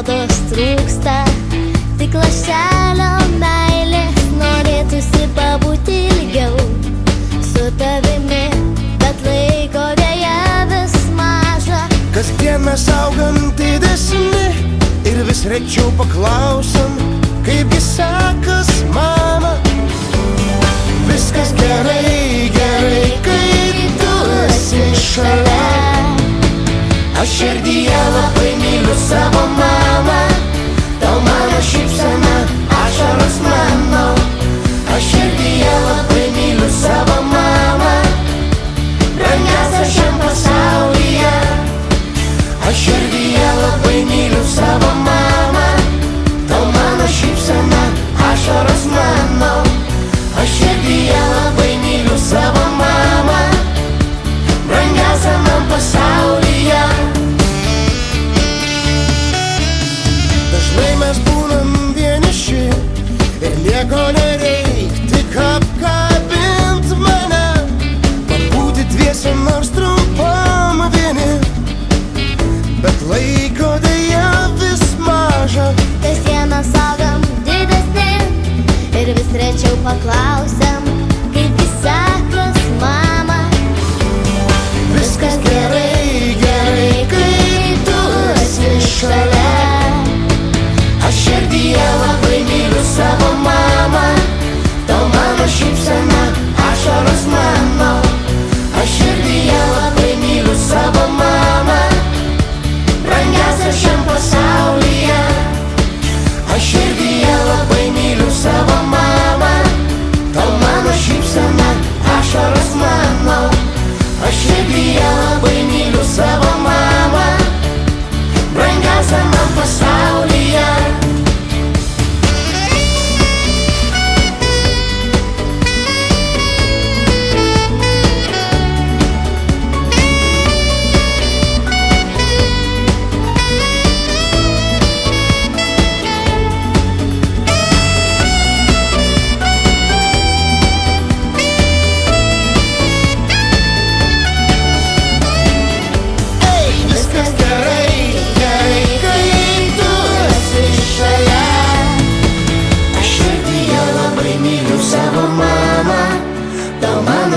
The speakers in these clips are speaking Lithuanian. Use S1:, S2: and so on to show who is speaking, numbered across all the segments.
S1: rodos trūksta tik lašelio meilės. Norėtųsi pabūti ilgiau su tavimi, bet laiko deja vis maža.
S2: Kasdien mes augam didesni ir vis rečiau paklausam, kaipgi sekas, mama. Viskas gerai, gerai, kai tu esi šalia. Aš širdyje labai myliu savo mamą. Tau mano šypsena, ašaros mano. Aš širdyje labai myliu savo mamą, brangiausia šiam pasaulyje. Aš širdyje labai myliu savo mamą. Tau mano šypsena, ašaros mano. Aš širdyje labai myliu savo mamą, brangiausia man pasaulyje. Dažnai mes būnam vieniši ir nieko nereik, tik apkabint mane. Pabūti dviese nors trumpam vieni, bet laiko deja vis maža.
S1: Kasdieną augam didesni ir vis rečiau paklausiam, kaipgi sekas, mama.
S2: Viskas gerai, gerai, kai tu esi šalia. Aš širdyje labai myliu savo mamą. Tau mano šypsena, ašaros mano. Aš širdyje labai myliu savo mamą, brangiausia šiam pasaulyje. Aš širdyje labai myliu savo mamą. Tau mano šypsena, ašaros mano. Aš širdyje labai myliu savo mamą, brangiausia man pasaulyje.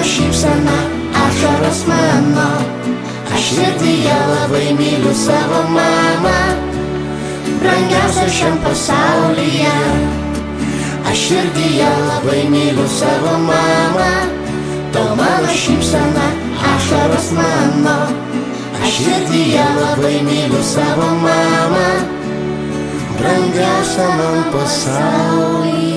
S2: Šypsena, ašaros mano. Aš širdyje labai myliu savo mamą, brangiausia šiam pasaulyje. Aš širdyje labai myliu savo mamą. Tau mano šypsena, ašaros mano. Aš širdyje labai myliu savo mamą, brangiausia man pasaulyje.